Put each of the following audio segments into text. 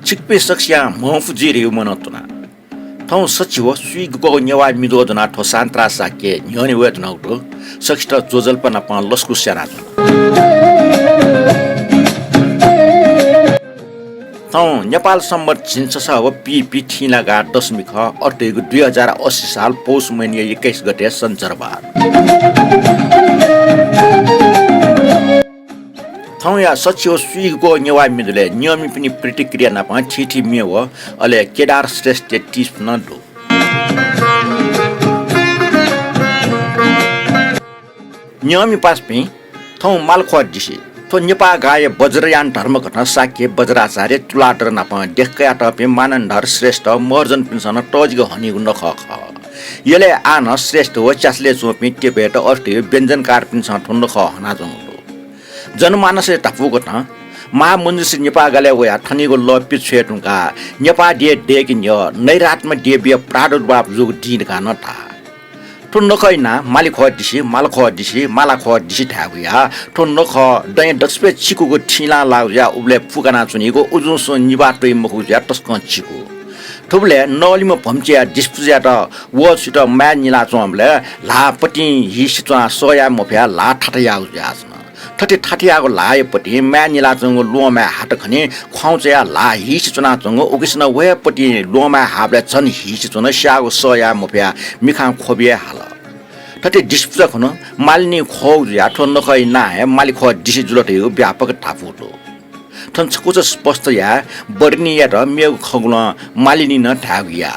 직배 석시야 멍푸지리우 모노토나 통 서치워 수익고 녀와 미도드나 토산트라사께 녀니 वेदनाउडो 석시터 조절पना पा लस्कु स्यानाजो 통 नेपाल सम्मत छिन्ससा हो पीपी ठिलागा दशमिक अटेको 2080 साल पौष महिना 21 गते सञ्चरबार थौ या सचिव सुइगो नेवा मिदले नियमित पनि प्रतिक्रिया नपा छिठी मेव अले केदार श्रेष्ठ टिस न दो नियमि पास पे थौ मालखो दिसे तो नेपा गाय वज्रयान धर्म घटना साक्य वज्राचार्य तुलाटर नपा देखया टपे मानन्धर श्रेष्ठ मर्जन पिन्सन टजगो हनि गुण ख ख यले आन श्रेष्ठ हो चासले चोपि टेपेट अर्थे व्यञ्जनकार पिन्सन ठुन्न ख हना जंगलो जनमानस टापुको त महामन्जुसी नेपा गले वया ठनीको लपि छेटुका नेपा दे डेक न्य नैरातमा देव्य प्रादुर्भाव जुग दिन का नथा ठुन्न खैना मालिक दिसी माल ख दिसी माला ख दिसी थागुया ठुन्न ख दै दसपे चिकुको ठिला लाउया उबले फुकाना चुनीको उजुसो निबाटै मखुया तस्क चिकु थुबले नलिम भम्चिया डिस्पुजिया त वसित मा निला चोमले लापटी हिसिचा सोया मफिया ला ठटया उजास्न ठटे ठटियाको लायपटी म्यानिला जंगो लोमा हाट खने ख्वाउचया ला हिस चुना जंगो उगिसन वेपटी लोमा हाबले छन हिस चुना स्यागो सया मफिया मिखा खोबिए हाल ठटे डिस्पुजा खन मालिनी खौ या ठन नखै ना मालि ख डिसि जुलटे व्यापक थाफुटो ठन छकुच स्पष्ट या बर्नी या र मेउ खगुल मालिनी न थागिया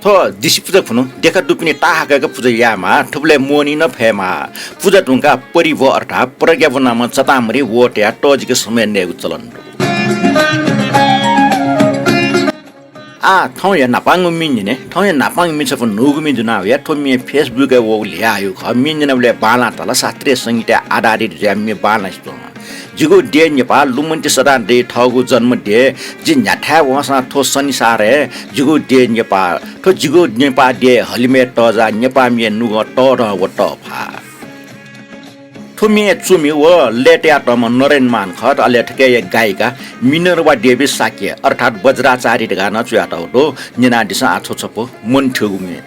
थो दिसी पूजा खुनु देखा दुपिने टाहाका पूजा यामा ठुबले मोनी न फेमा पूजा टुंका परिव अर्थात प्रज्ञापन नाम चतामरी वोट्या टजिक समय नेगु चलन आ थौ या नापाङ मिन्ने थौ या नापाङ मिन्छ फन नुगु मिजुना या थोमी फेसबुक वो ल्यायो ख मिन्नेले बाला तल शास्त्रीय संगीत आधारित ज्याम्मे बाला स्टो जिगो डे नेपाल लुमन्ती सदा डे ठगु जन्म डे जिन याठा वसा थो सनिसारे जिगो डे नेपाल थो जिगो नेपाल डे हलिमे तजा नेपाल मे नुग टर वट फा थुमी चुमी व लेट्या तम नरेन मान खत अले ठके गायिका मिनरवा देवी साके अर्थात वज्राचार्य गाना चुयाटा हो निना दिसा आछो छपो मन ठगुमे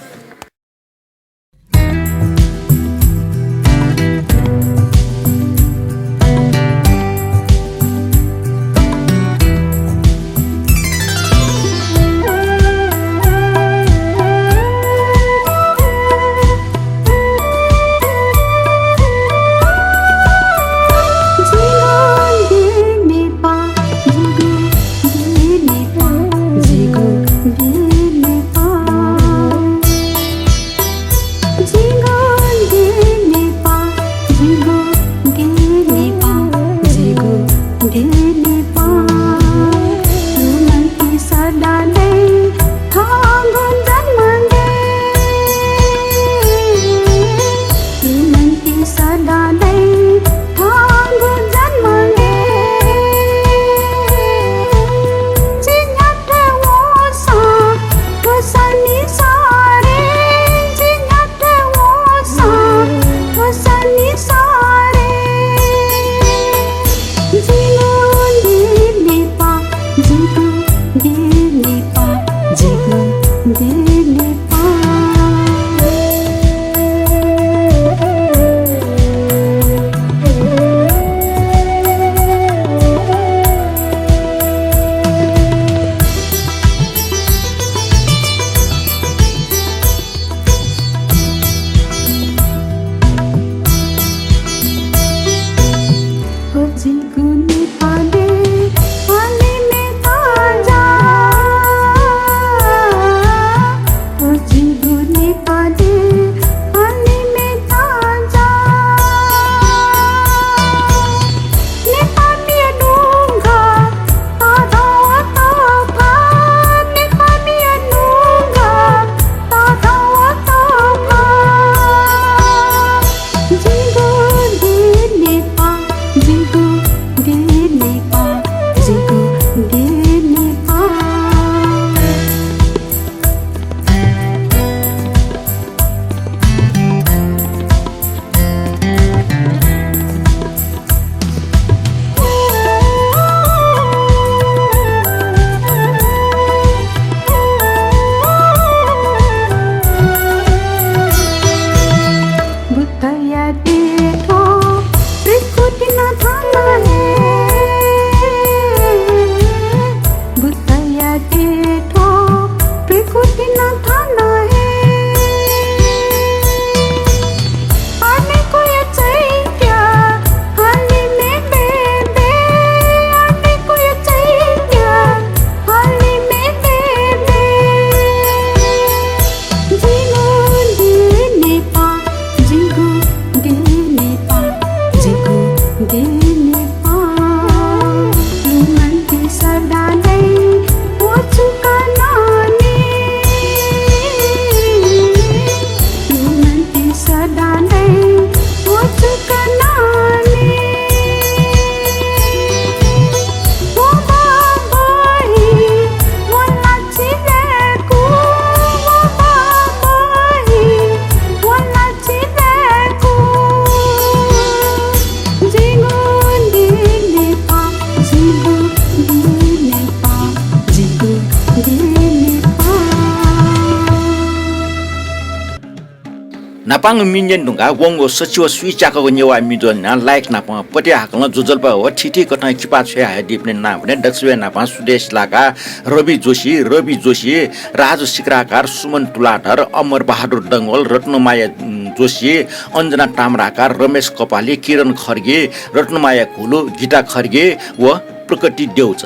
नापाङ मिन्जेन ढुङ्गा वङ्गो सचिव स्विचाको नेवा मिजोन लाइक नापा पटे हाकल जुजल्पा हो ठिठी कठा किपा छे हाय दिप्ने नाम भने दक्षिण नापा सुदेश लाका रवि जोशी राजु सिक्राकार सुमन तुलाधर अमर बहादुर डङ्गोल रत्नमाया जोशी अञ्जना ताम्राकार रमेश कपाली किरण खर्गे रत्नमाया कुलु गीता खर्गे व प्रकृति देउछ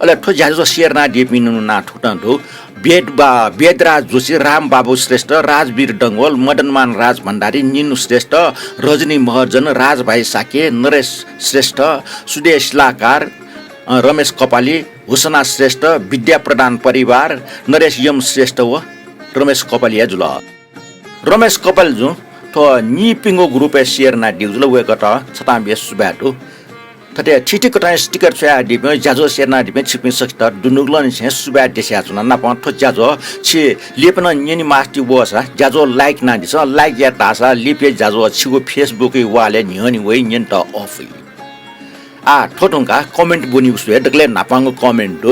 अले ठो ज्याजो शेरना दिपिनु ना ठुटन्ठो वेदराज जोशी राम बाबु श्रेष्ठ राजवीर डङ्गोल मदनमान राज भण्डारी निनु श्रेष्ठ रजनी महर्जन राजभाइ साके नरेश श्रेष्ठ सुदेश लाकार रमेश कपाली हुसना श्रेष्ठ विद्या प्रधान परिवार नरेश यम श्रेष्ठ व रमेश कपाली जुल रमेश कपाल जु थो निपिङ्गो ग्रुप शेयर ना दिउजुल वेकट छताम्बे सुबाटु थटे छिटी कटा स्टिकर छया दिमे ज्याजो शेरना दिमे छिपिङ सक्ता दुनुगलन छ सुबा देस्या जुना ना प थो ज्याजो छि लेपन निनि मास्ति बोसा ज्याजो लाइक ना दिस लाइक या तासा लिपे ज्याजो छिगो फेसबुक वाले निहनि वइ निन त अफ थोटुङका कमेन्ट बुनि उसले डक्ले नापाङ कमेन्ट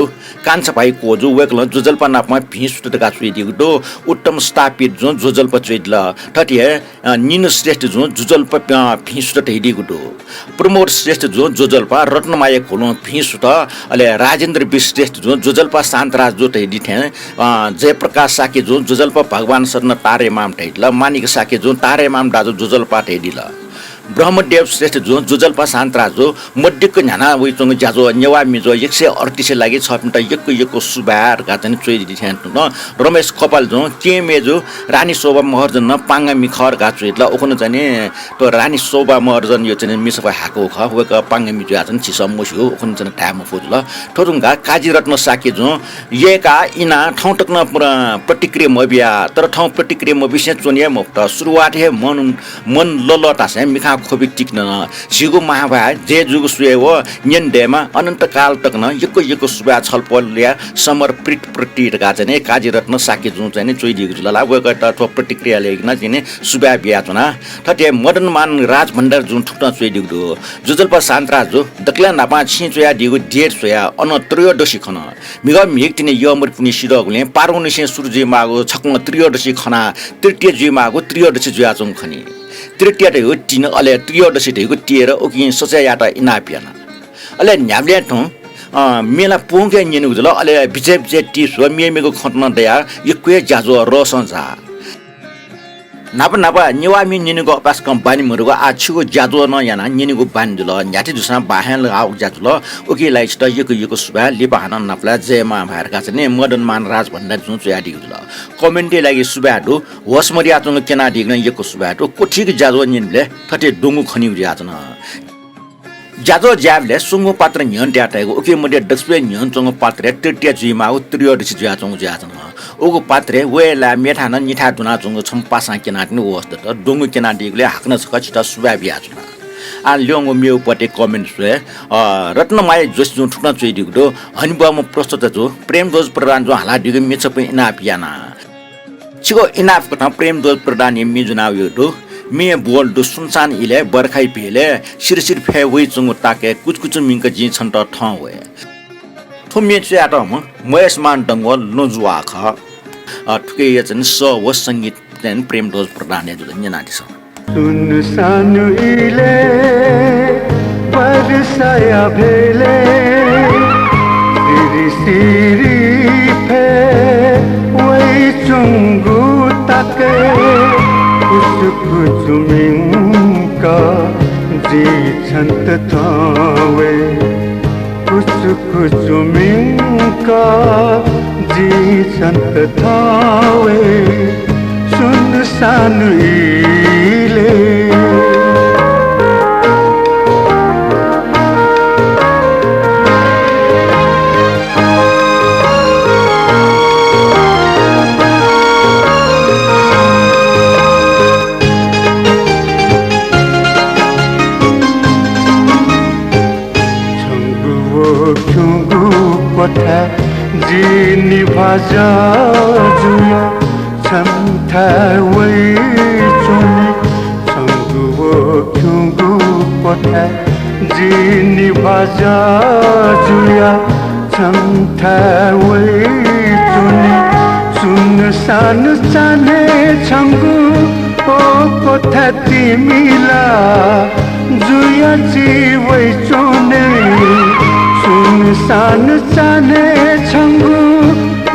कान्छ भाइ कोजु वेकल जुजल्पा नापमा भिस टका छुइदिउ दो उत्तम स्थापित जो जुजल्पा छुइदल ठटिए निन श्रेष्ठ जो जुजल्पा भिस टैदिगु दो प्रमोद श्रेष्ठ जो जुजल्पा रत्नमाया खोलो भिस त अले राजेन्द्र विश्रेष्ठ जो जुजल्पा शान्तराज जो टैदि थे जयप्रकाश साके जो जुजल्पा भगवान शरण तारे माम टैदल मानिक साके जो तारे माम दाजु जुजल्पा टैदिल ब्रह्मदेव श्रेष्ठ जो जुजल्पा शान्तराज जो मध्यको न्याना वइचोङ ज्याजो नेवा मिजो 138 लागि 6 मिनेट यको सुबार गातन चोइदि थ्यान न रमेश कपाल जो केमे जो रानी शोभा महर्जन न पाङ्गा मिखर गा चोइदला ओखन चाहिँ तो रानी शोभा महर्जन यो चाहिँ मिसको हाको ख वेक पाङ्गा मिजो आछन छिसम मस्यो ओखन चाहिँ टाइम फुजला ठोरुङगा काजी रत्न साके जो येका इना ठाउँ टक्न प्रतिक्रिया मबिया तर ठाउँ प्रतिक्रिया म विशेष चोनिया मुक्त सुरुवात हे मन ललता से मिखा खोबी टिक्न सिगो महाभाय जे जुग सुए हो न्यन डेमा अनन्त काल तक्न यको सुबा छलपलया समर्पित प्रतिक्रिया चाहिँ काजी रत्न साके जुन चाहिँ चोइदिएको जुला वेक त प्रतिक्रिया लेख्न चाहिँ सुबा बिया चुना ठटे मदनमान राज भण्डार जुन ठुक्न चोइदिएको जुजल्पा शान्तराज जो दक्ला नापा छिचोया दिगो डेट सोया अन त्रयोदशी खन मिग मिग तिने यमर पुनि सिरगले पार्वनिसे सूर्य मागो छक्न त्रयोदशी खना तृतीय जी मागो त्रयोदशी जुयाचुङ खनी तृतीय हो तिन अले त्रयोदशी ढेको टिएर ओकि सोचा याटा इनापियाना अले न्याब्ले ठौ मेला पोंगे निनु जुल अले बिजे टी सो मेमेको खट्न दया यक्वे ज्याजो रोसंजा नापा नेवामी निनुको पास कम्पनी मरुको आछुको ज्याजो न याना निनुको बान्जुल न्याति दुसना बाहेन आउ ज्याजुल ओके लाइक त यको सुबा लिपाहन नपला जयमा भएरका चाहिँ मदनमान राज भण्डार जुन चाहिँ जुल कमेन्टै लागि सुबाटो होसमरि आचङ केना दिग्न यको सुबाटो कोठीको ज्याजो निनले थटे डुङु खनि उज्याचन ज्याजो ज्याबले सुंगो पात्र न्यन ट्याटेको ओके मडे दक्षिण न्यन चंगो पात्र तृतीय जिमा उ त्रयोदशी ज्याचङ ज्याचन ओगो पात्रे वेला मेठान निठा दुना चंगो छम्पासा केनाट्नु वस्त त डुङु केना दिगले हाक्न सकित सुबा बियाचन आ ल्योङो मेउ पटे कमेन्ट सुए रत्नमाया जोशी जो ठुक्न चोइदिगु दो हनिबाम प्रस्तुत जो प्रेम दोज प्रदान जो हाला दिगु मेचप इना पियाना छिगो इनाफ कथा प्रेम दोज प्रदान यमि जुनाव यो दो मे बोल दु सुनसान इले बरखाइ पेले सिरसिर फे वइ चंगो ताके कुचकुच मिंक जि छन त ठ होए थुमे च्याट म महेशमान डंगोल नजुवा ख ठुके यचन स व संगीत देन प्रेम दोज प्रदान जुल न्यानादि छ सुनसान इले बरसाया भेले सिरी फे वइ चंगो ताके कुछ मिंका जी छंत थावे कुछ मिंका जी छंत थावे सुनसान इले पठा जी निभाजा जुया छमथा वइ चोनी छंगु खुंगु पठा जी निभाजा जुया छमथा वइ चोनी सुनसान चाने छंगु ओ कोठा तिमीला जुया जीवै चोने सुनसान चाने छङ्गु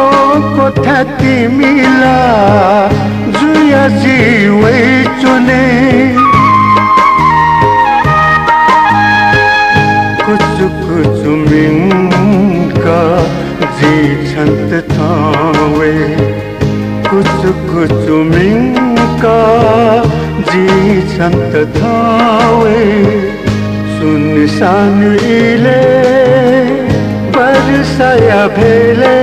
ओ कोठा तिमीला जुया जीवै चोने कुचु कुचु मिङ्का जी छन्त थावे कुचु कुचु मिङ्का जी छन्त थावे सुनसान इले बरसाया भेले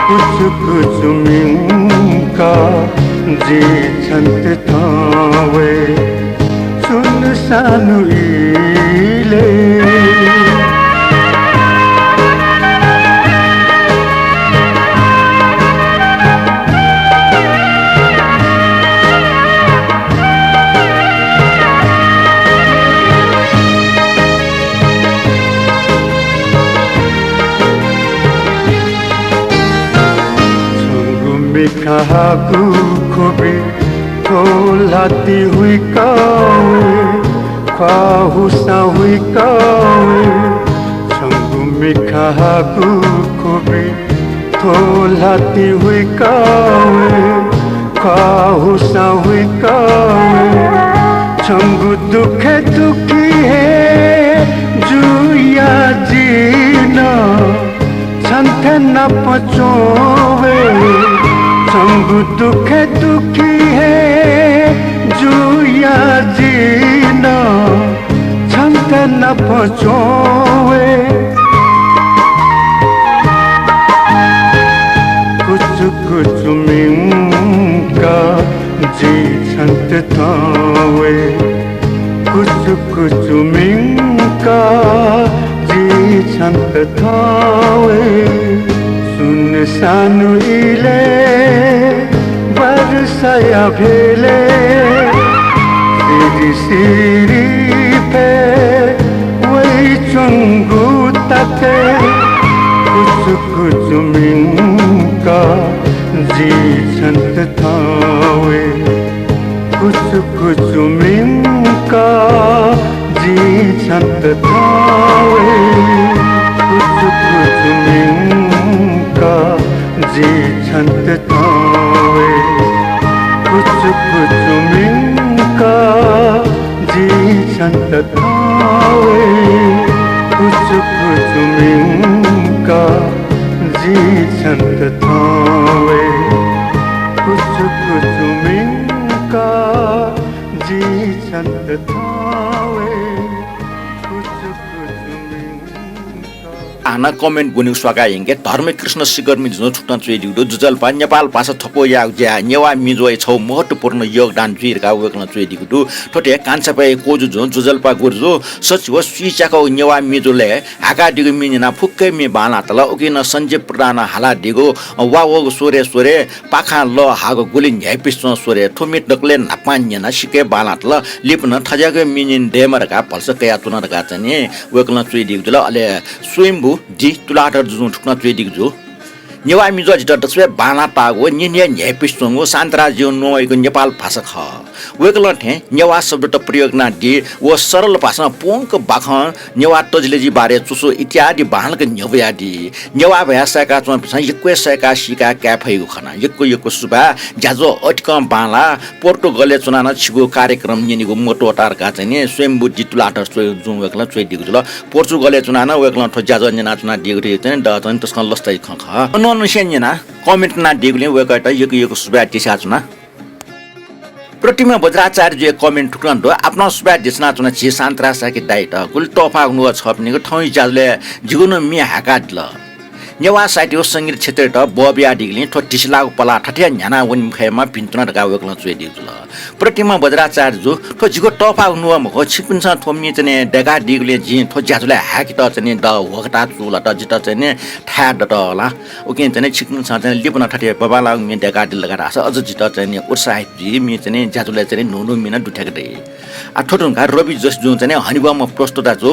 कुचु कुचु मिङ्का जी छन्त थावे सुनसान इले कहाकू खोबी थोलाती हुई कावे ख्वाहुसा हुई कावे संगु में कहाकू खोबी थोलाती हुई कावे ख्वाहुसा हुई कावे संगु दुखे दुखी है जुया जीना छंथे न पचोवे संगु दुखे दुखी है जुया जीना छंत न पचोवे कुछ कुछ मिंका जी छंत थावे कुछ कुछ मिंका जी छंत थावे सुनसान इले बरसाया भेले सिरी सिरी पे वही चुंगू तके कुछ कुछ मिंका जी छंत थावे कुछ कुछ मिंका जी छंत थावे कुछ कुछ मिंका जी छंत थावे कुछ कुछ मिंका जी छंत थावे कुछ कुछ मिंका जी छंत थावे कुछ कुछ मिंका जी छंत थावे कुछ कुछ मिंका आना कमेन्ट गुनिउ सका हिंगे धर्म कृष्ण शिखर मिजो छुट्न चुइदिउ जुजलपा नेपाल भाषा थपो याज्या नेवा मिजोय छौ महत्वपूर्ण योगदान जुइरका वेक्न चुइदिउ दु ठोटे कान्छपे कोजु जो जुजलपा गुर्जो सचिव सुइचाको नेवा मिजोले हाका दिगु मिनिना फुक्कै मे बाला तल उकिन सञ्जय प्रधान हाला दिगु वावो सोरे सोरे पाखा ल हागो गुलिन ह्यापिस्न सोरे थुमिट डकले नापान्यना सिके बाला तल लिप्न थजाको मिनिन डेमरका पल्स कया तुनरका चने वेक्न चुइदिउ दल अले स्वयंभू जी तुलाटर जुन ठुक्न चुइदिउ जो नेवा मिजो जित दसवे बाना पागो निने न्यापिस्तोंगो सान्तरा जीवन नोएको नेपाल भाषा ख वेकल ठे नेवा शब्द त प्रयोग न दि वो सरल भाषा पोंक बाख नेवा तजलेजी बारे चुसो इत्यादि बाहलक नेवयादि नेवा भाषाका चो यक्वे सका सिका क्याफैगो खना यक्को सुबा ज्याजो अटकम बाला पोर्तुगलले चुनाना छिगो कार्यक्रम निनिगो मोटोटारका चाहिँ स्वयंभू जितुलाटर जुन वेकल चोइ दिगुल पोर्तुगलले चुनाना वेकल ठो ज्याजो निना चुना दिगु चाहिँ द चाहिँ तस्कन लस्तै ख अनुसेन्यना कमेन्ट ना दिगुले वेकट यको सुबा दिसा चुना प्रतिमा बज्राचार्य जे कमेन्ट ठुक्न दो आफ्नो सुबा दिसना चुना छि सान्तरा साके दाइट कुल टफा नु छप्नेको ठाउँ ज्याजले जिगुन मि हाका दिल नेवा साइटियो संगीत क्षेत्र त बबिया डिगले ठो टिसलाको पला ठठ्या न्याना वन मुखमा पिन्तुना ढका वेक्ल चुइ दिजुल प्रतिमा बज्राचार्य जो ठो जिगो टफा नु म छिपिन्छ थोमनी चने डेगा डिगले जि ठो ज्याजुले हाकी त चने द वगटा चुला त जित चने ठा डटला ओके चने छिपिन्छ चने लिपन ठठ्या बबाला मि डेगा डिल लगा रास अझ जित चने उत्साहित जि मि चने ज्याजुले चने नुनु मिना दुठ्याक दे आ ठोटुनका रवि जस जो चने हनिबम प्रस्तुता जो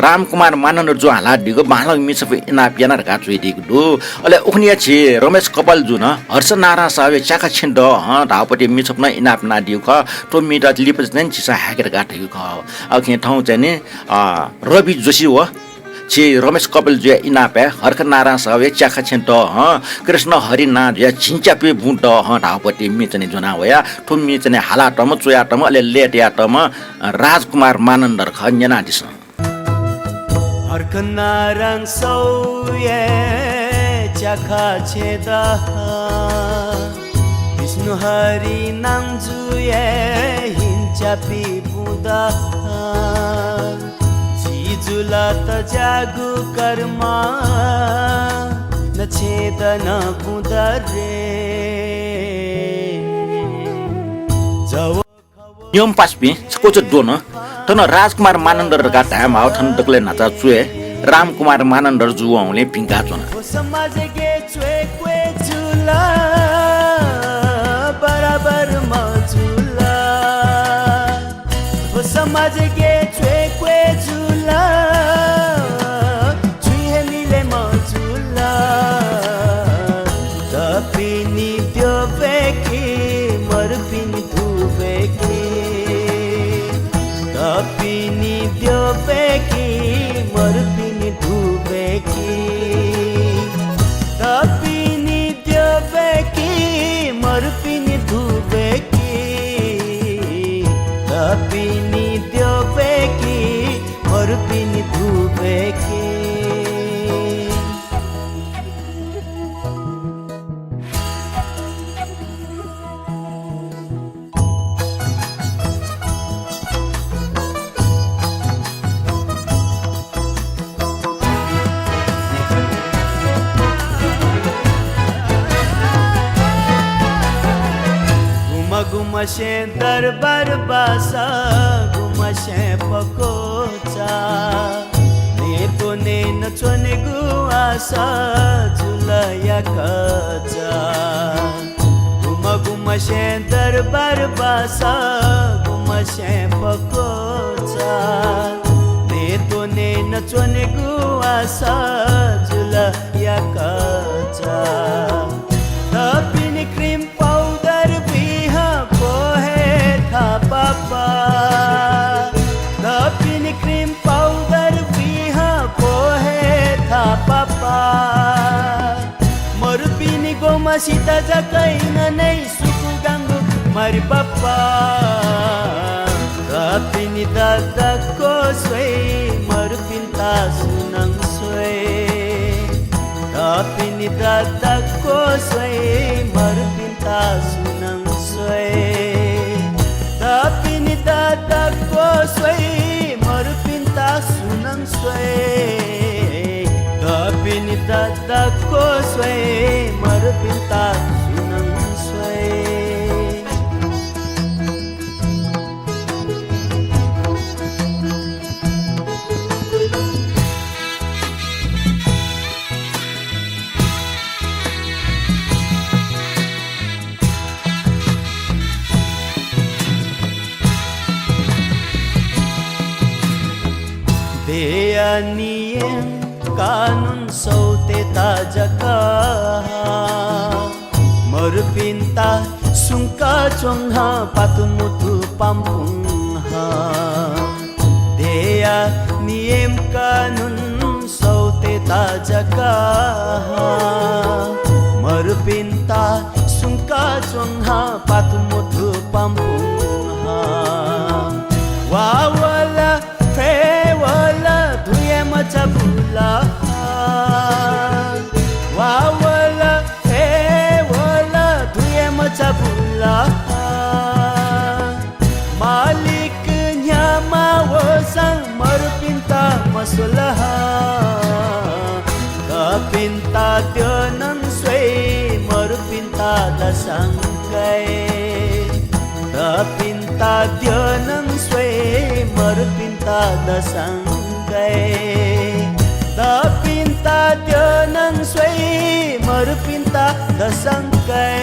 रामकुमार मानन जो हाला डिगो बाहला मि सबै इना पियाना ढका चुइ दिगु अले उखनिया छि रमेश कपाल जुन हर्ष नारा सावे चाका छिन्द धापटी मिछप्न इनाप ना दिउ ख तो मिटा लिपस नन छिसा हाकेर गाटेको ख अखे ठाउँ चाहिँ नि रवि जोशी हो छि रमेश कपाल जुया इनापे हर्क नारा सावे चाका छिन्द कृष्ण हरि ना जुया छिन्चापे बुट धापटी मिचने जुना होया तो मिचने हालाटम चुयाटम अले लेट याटम राजकुमार मानन्दर ख न्यना दिस हर्क नाराङ सौये चाखा छेदा विष्णु हरि नाङजुये हिन्चापी बुदा जिजुला त जागु कर्म नछेदन बुदा रे नियम पास्पी स्कोच दोन तन राजकुमार मानन्दर का धाम आउ थन दक्ले नाचा चुए रामकुमार मानन्दर जुवाउले पिंका चुना समाज गे चुए क्वे झुला बराबर मजुला समाज गे चुए क्वे झुला चुहे मिले मजुला तपिनी त्यो बेकी मरपिनी धुबेकी तपिनी त्यो बेकी मरपिनी धुबेकी तपिनी त्यो बेकी मरपिनी धुबेकी तपिनी त्यो बेकी मरपिनी धुबेकी गुमशे दरबार बासा गुमशे पकोचा नेतो नेन चोने गुआसा जुलया कचा गुमशे दरबार बासा गुमशे पकोचा नेतो नेन चोने गुआसा जुलया कचा तपिनी क्रीम पाउडर पापा तपिनी क्रीम पाउडर बिहा पोहे था पापा मरुपिनी गोमा सीता जकैन नै सुकु गाङ्गु मरि पापा तपिनी दादाको सोइ मरुपिन्ता सुनङ सोइ तपिनी दादाको सोइ मरुपिन्ता सुनङ सोइ तपिनी दादाको सोइ मरुपिन्ता सुनङ सोइ तपिनी दादाको सोइ मरुपिन्ता सुनङ सोइ नियम कानुन सौते ताजका मरुपिन्ता सुङ्का चोङ्हा पातुमुथु पाम्पुङ्हा देया नियम कानुन सौते ताजका मरुपिन्ता सुङ्का चोङ्हा पातुमुथु पाम्पुङ्हा वावला फेवला धुए मचबुला वावला फेवला धुए मचबुला मालिक न्यामा वसं मरुपिन्ता मसुला कपिन्ता त्यो नङ सोइ मरुपिन्ता दसङ्कै तपिन्ता त्यो नङ सोइ मरुपिन्ता दसङ्कै तपिन्ता त्यो नङ सोइ मरुपिन्ता दसङ्कै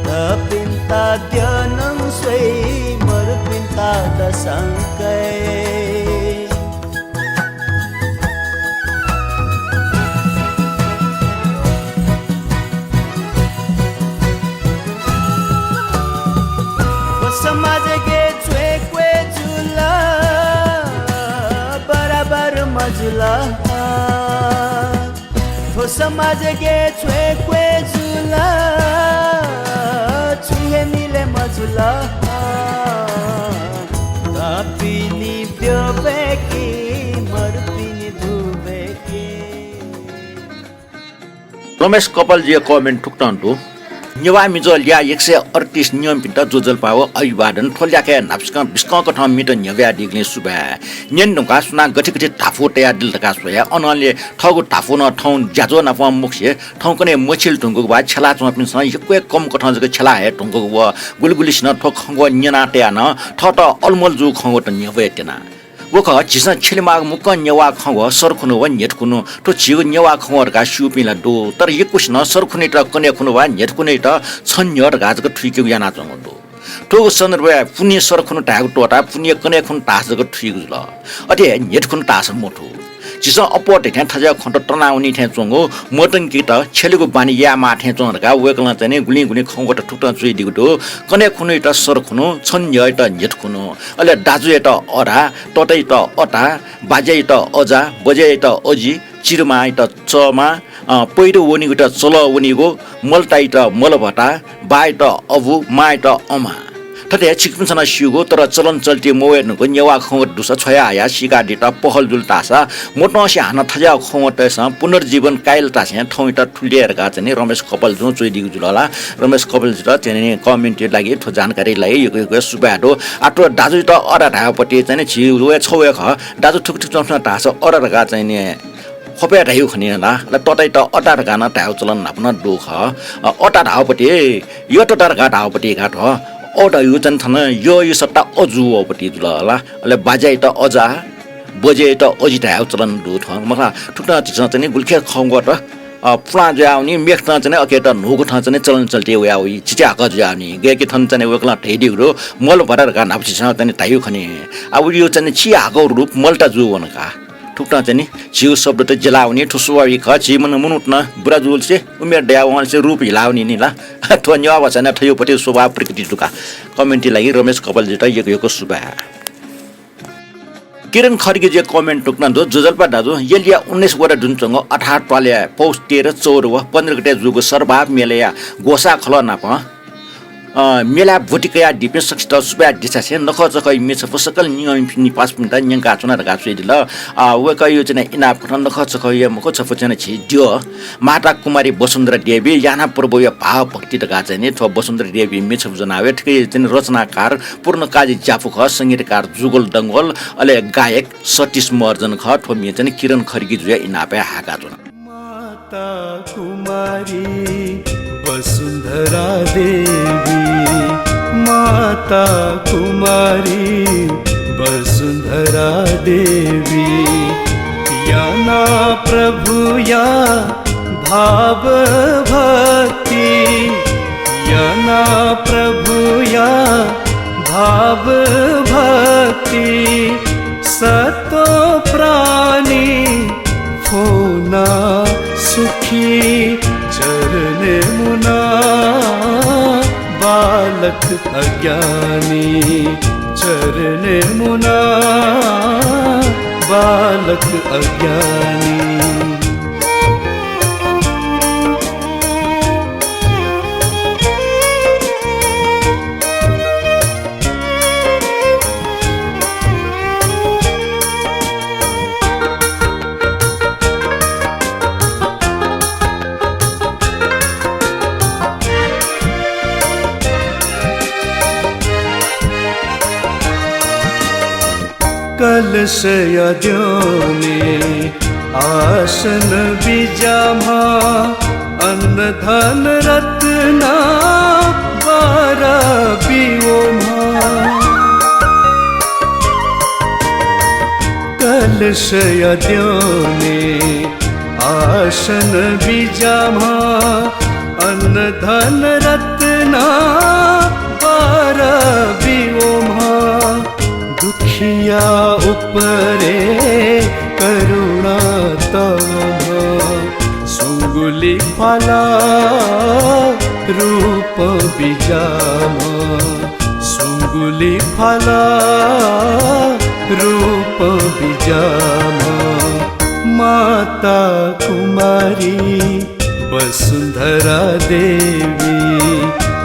तपिन्ता त्यो नङ सोइ मरुपिन्ता दसङ्कै मजुला थो समाज गे छुए क्वे जुला छुए मिले मजुला तापिनी ब्योबेकी मरपिनी धुबेकी रमेश कपालजी कमेन्ट ठुक्टन्टु नेवा मिजो ल्या 138 नियम पिन्ट जोजल पाव अभिवादन ठोल्याके नाप्सक बिस्कक ठ मिट न्यव्या दिग्ले सुबा न्यन नुका सुना गठिगठि टाफो तया दिल तका सोया अनले ठगु टाफो न ठौ ज्याजो न पम मुखसे ठौ कने मछिल टुंगु बा छला चपिन स यक्वे कम कठ जक छला हे टुंगु व गुलगुलिस न ठोक खंगो न्यना तया न ठट अलमल जु खंगो त न्यवे तेना वख चिसा छिलमाग मुक न्यवा खंगो सरखुनु व नेटकुनु तो छिगु न्यवा खंगो का सुपिला दो तर यकुस न सरखुनि त कने खुनु वा नेटकुनि त छन्यर गाजक ठुइके याना चंगो तो सन्दर्भ पुण्य सरखुनु टागु टोटा पुण्य कने खुन तासक ठुइगु ल अते नेटकुनु तास मोठो चिसा अपोटे थे थजा खन्ट टनाउनी थे चंगो मोटन कि त छेलेको बानी या माथे चंगरका वेकला चाहिँ गुली गुली खंगो त ठुक्ट चुइ दिगु दो कने खुनु त सरखुनु छन्य त नेटकुनु अले दाजु त अरा टटै त अटा बाजे त अजा बजे त अजी चिरमा त चमा पहिरो वनिगु त चल वनिगो मलटाइ त मलभटा बाइ त अबु माइ त अमा ठटे छिकपिनसना सिगो तर चलन चल्ती मोवेनको न्यवा खंगो दुसा छया आया सिगा डिटा पहल जुल तासा मोटोसी हाना थजा खंगो तस पुनर्जीवन काइल तासे ठौइटा ठुलिएर गा चाहिँ रमेश कपाल जो चोइदिगु जुलला रमेश कपाल जुल चाहिँ कमेन्ट लागि ठो जानकारी लागि यो सुबाडो आटो दाजु त अरा ढापटी चाहिँ छिवे छवे ख दाजु ठुक ठुक चम्सना तासा अरा गा चाहिँ नि खोपे ढायु खनिला ल टटै त अटार गाना ढाउ चलन नाप्न दुख अटा ढाउपटी यो टटार गा ढाउपटी घाट हो ओटा यो चाहिँ थन यो सट्टा अजुपट्टि ल अले बाजाइ त अजा बजे त अजी ढाउ चलन दु थ मखा ठुक्टा चाहिँ गुल्खे खंगो त पुला जाउनी मेखना चाहिँ अके त नोगु थ चाहिँ चलन चल्ते वयाउ चिचा क जाउनी गेके थन चाहिँ वेकला ठेदिगु मल भरेर गा नाप्छि चाहिँ ढायु खनि अब यो चाहिँ चियाको रूप मल्टा जु वनका ठुक्टा चाहिँ छिउ शब्द त जलाउने ठुसुवाई ख छिमन मुनुट न ब्राजुल से उमेर ड्यावन से रूप हिलाउने नि ला थन्यवा वचन थयोपटि स्वभाव प्रकृति टुका कमेन्ट लागि रमेश कपाल जिता यको सुबा किरण खड्गे जे कमेन्ट टुक्न दो जोजलपा दाजु यलिया 19 वटा जुनचंग 18 पाले पौष 13 14 15 गते जुगो सरभाव मेलया गोसा खल नाप मेला भोटिकया डिफेन्स सक्स्टा सुबा दिसासे नखचकै मेछ फसकल नियम नि पास मिनट न्यंका चुना रगा सुइदिल वेक यो चाहिँ इनाप खन नखचकै मको छफचन छि दियो माता कुमारी वसुन्धरा देवी याना पूर्वय भाव भक्ति तका चाहिँ थो वसुन्धरा देवी मेछ जनावे ठिकै चाहिँ रचनाकार पूर्णकाजी जाफुख संगीतकार जुगल दंगल अले गायक सतीश महर्जन ख थो मे चाहिँ किरण खड्गी जुया इनापे हाका चुना माता कुमारी वसुंधरा देवी माता कुमारी वसुंधरा देवी याना प्रभु या भाव भक्ति याना प्रभु या भाव भक्ति सतो प्राणी होना सुखी चरने मुना बालक अज्ञानी चरने मुना बालक अज्ञानी कलशया द्योने आसन बीजामा अन्न धन रत्ना बारा बिओमा कलशया द्योने आसन बीजामा अन्न धन रत्ना बारा बिओमा दुखिया उपरे करुणा तव सुंगुली फला रूप बीजामा सुंगुली फला रूप बीजामा माता कुमारी वसुंधरा देवी,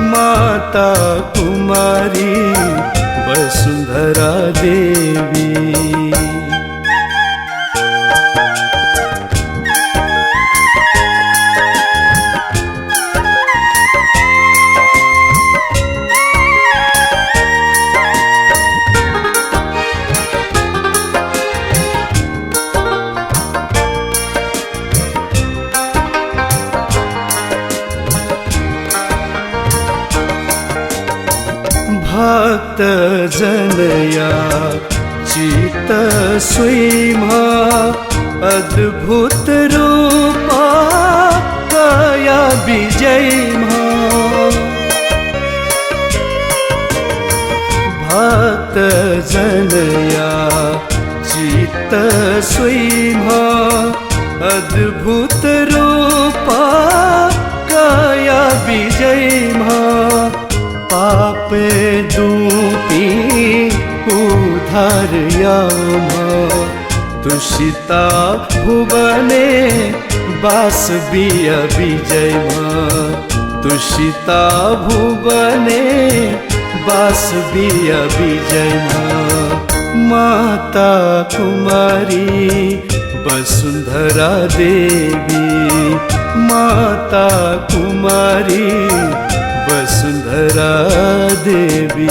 माता कुमारी वसुंधरा देवी। भक्त जनया चित स्वयं अद्भुत रूप कया विजय। भक्त जनया चित स्वयं अद्भुत रूप कया विजय। पापे दूपी उधारयाम तुषिता भुवने वासवीय विजय। तुषिता भुवने वासवीय विजय। माता कुमारी वसुंधरा देवी, माता कुमारी वसुंधरा देवी।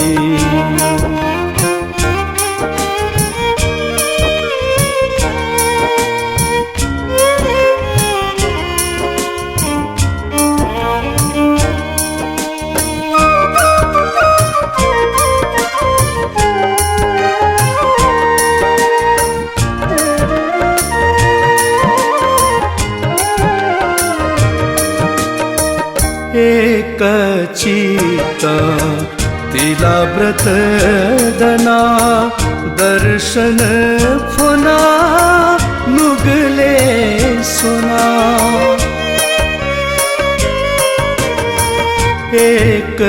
एक चित्ता तिला व्रत दना दर्शन फुना नुगले सुना। एक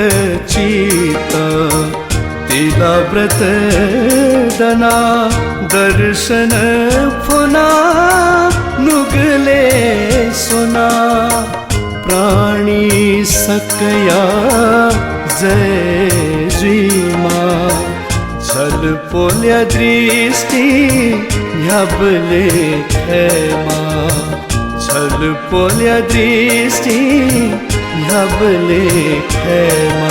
चित्ता तिला व्रत दना दर्शन फुना नुगले सुना। प्राणी सकया जय जीमा छल पोल्या दृष्टि ह्याबले खेमा। छल पोल्या दृष्टि ह्याबले खेमा।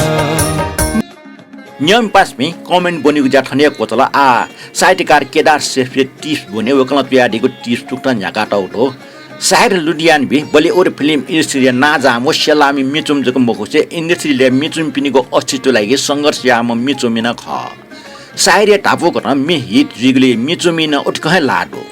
नियम पासमी कमेन्ट बनेको जाठने कोतला आ साहित्यकार केदार शेफले टिप्स बने वकल प्याडीको टिप्स टुक्न झ्याका टाउटो साहिर लुडियान भी बलि और फिल्म इंडस्ट्री ना जामो सेलामी मिचुम जको मखोसे इंडस्ट्रीले मिचुम पिनीको अस्तित्व लागि संघर्ष याम मिचुमिन ख साहिर टापो कन मि हिट जिगले मिचुमिन उठकह लाडो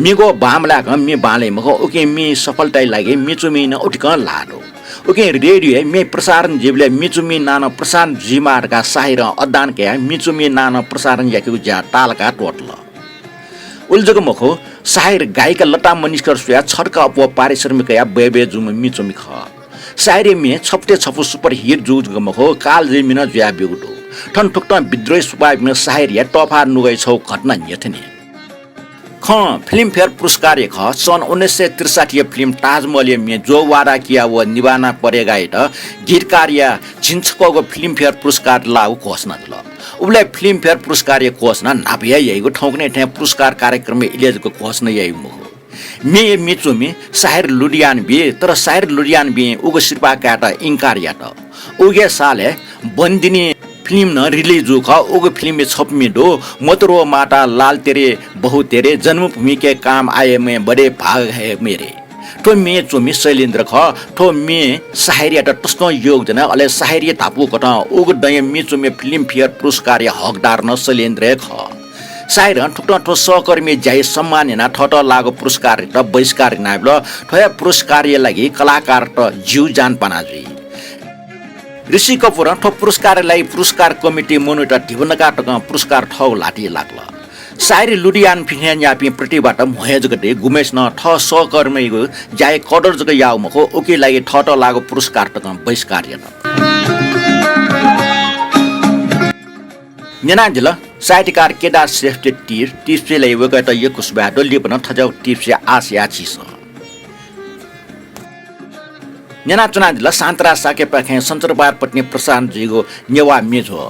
मिगो बामला क मि बाले मखो ओके मि सफलता लागि मिचुमिन उठकह लाडो ओके रेडियो मे प्रसारण जीवले मिचुमी नाना प्रसारण जिमारका साहिर अदान के मिचुमी नाना प्रसारण याकु ज्या तालका टोटल उल्जको मखो साहिर गायिका लता मंगेशकर सुया छटका अप पारिश्रमिक या बेबे जुम मिचुमी ख साहिर मे छप्टे छपु सुपर हिट जुज गमखो काल जिमिन ज्या बिगुटो ठन ठुक्ता विद्रोही सुपाय मे साहिर या टफा नुगै छौ घटना यथने ख फिल्म फेयर पुरस्कार ख सन् 1963 फिल्म ताजमहल में जो वादा किया वो निभाना पड़ेगा इट गीतकारिया छिन्चको फिल्म फेयर पुरस्कार लागू घोषणा ल उबले फिल्म फेयर पुरस्कार घोषणा नाभिया यहीको ठौकने ठ्या पुरस्कार कार्यक्रम में इलेजको घोषणा यही मुखो मे मिचुमी साहिर लुडियान बे तर साहिर लुडियान बे उगो शिरपा काट इन्कार याट उगे साले बन्दिनी फिल्म न रिलीज ख उगो फिल्म में छपमी दो मतरो माता लाल तेरे बहु तेरे जन्मभूमि के काम आए में बड़े भाग है मेरे तो मे चोमी शैलेन्द्र ख तो मे साहिरिया त टस्नो योगदान अले साहिरिया थापु कट उगो दय मे चोमी फिल्म फेयर पुरस्कार हकदार न शैलेन्द्र ख साहिर ठुक्ट ठो सहकर्मी जाय सम्मानना ठट लागो पुरस्कार त बहिष्कार नाब्ल ठया पुरस्कार लागि कलाकार त जीव जान पनाजी ऋषि कपूर ठो पुरस्कारलाई पुरस्कार कमिटी मोनिटर ढिवनका टक पुरस्कार ठौ लाटी लाग्ला साइरी लुडियान फिन्यान यापी प्रतिबाट मोहेज गते गुमेश न ठ सहकर्मीको जाय कदर जग याउ मखो ओके लागि ठट लागो पुरस्कार टक बहिष्कार यन नेनाजिल साहित्यकार केदार श्रेष्ठ टीर टिप्सेले वगत यकुसबादो लिपन थजौ टिप्से आसिया छिस नेना चुनाजिल सान्तरा साके पाखे सञ्चरबार पत्नी प्रशान्त जिगो नेवा मेझो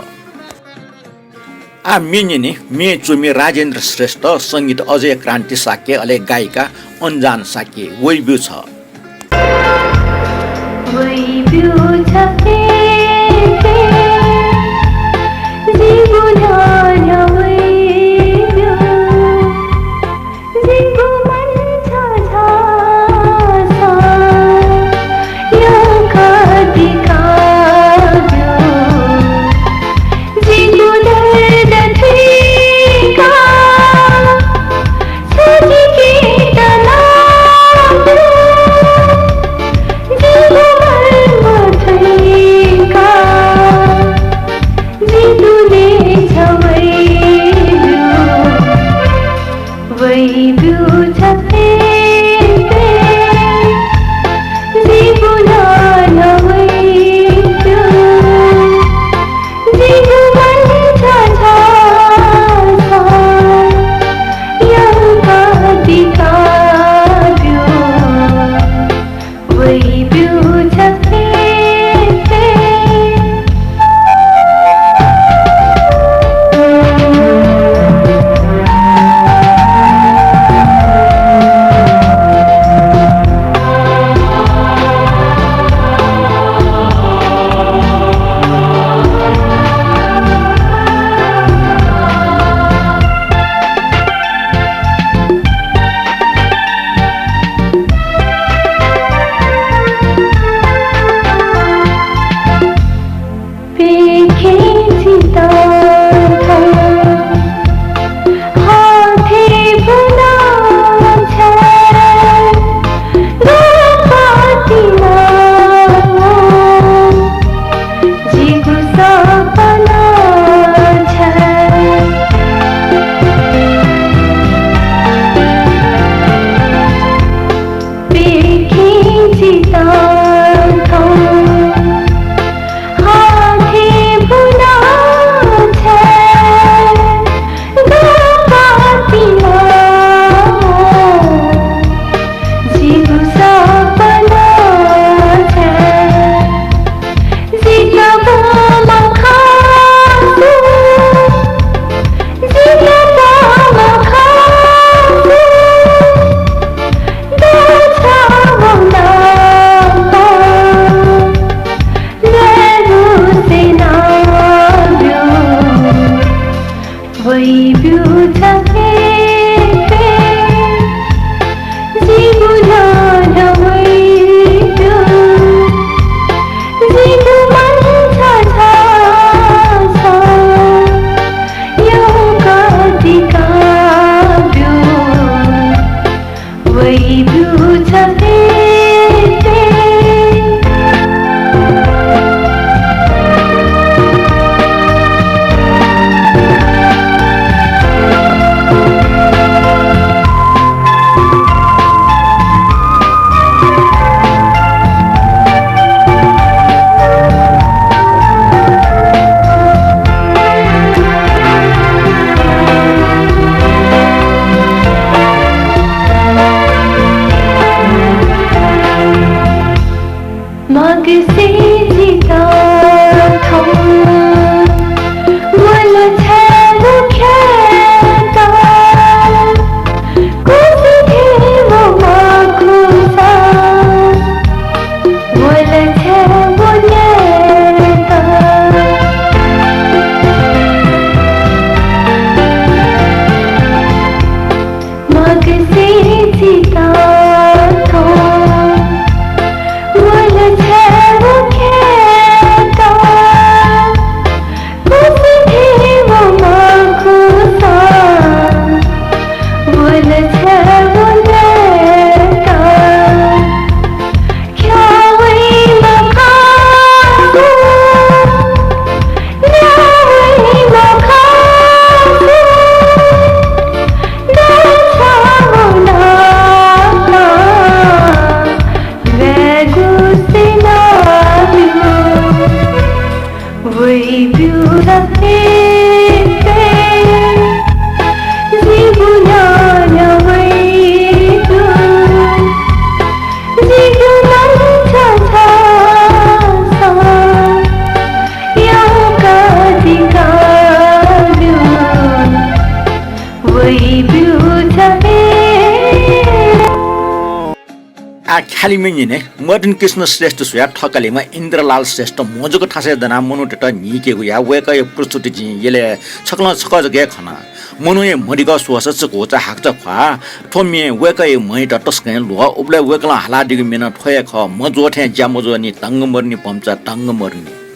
आ मिनिने मे चुमी राजेन्द्र श्रेष्ठ सङ्गीत अजय क्रान्ति साके अले गायिका अन्जान साके वैब्यू छ आ खाली मिने मदन कृष्ण श्रेष्ठ सुया ठकलेमा इन्द्रलाल श्रेष्ठ मोजको ठासे जना मनुटेट निके गुया वेक यो प्रस्तुति जि येले छकल छक गे खना मनुए मडिग सुवास चको चा हाक्च खा थोमी वेक यो मइट टस्के लो उबले वेकला हाला दिग मिन ठोय ख मजोठे ज्या मजोनी तंग मर्नी पम्चा तंग मर्नी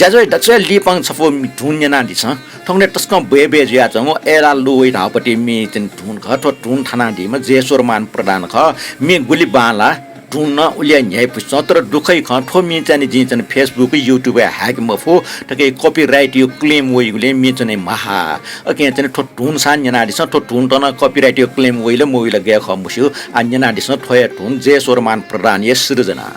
ज्याजो दक्ष लिपङ छफो ढुन ना दिस थंगने तस्क बेबे ज्या जङ एरा लुइ रापटी मी तिन ढुन खथो ढुन थाना दिमा जेश्वर मान प्रदान ख मी गुली बाला ढुन उलिया न्याय पुसत्र दुखै ख ठो मी चाहिँ जि चाहिँ फेसबुक युट्युब ह्याक मफो तके कपिराइट यो क्लेम वइगुले मी चाहिँ महा अके चाहिँ ठो ढुन सान जना दिस ठो ढुन तन कपिराइट यो क्लेम वइले मोइले गे ख मुस्यो अन्यना दिस ठोय ढुन जेश्वर मान प्रदान ये सृजना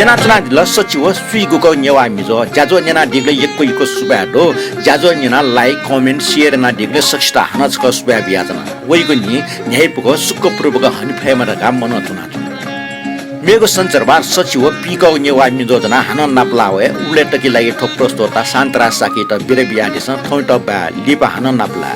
जना चना ल सचिव सुइगुको नेवा मिजो ज्याजो नेना दिगले यक्को सुबाडो ज्याजो नेना लाइक कमेन्ट शेयर ना दिगले सक्षता हनच क सुबा बियाजना वइगु नि न्यायपुको सुक्क पूर्वक हनि फैमा र काम मन तुना मेगो सञ्चारबार सचिव पिको नेवा मिजो जना हन नाप्लावे उले टकी लागि ठोक प्रस्तोता शान्तरा साकी त बिरे बियादिस ठौट बा लिपा हन नाप्ला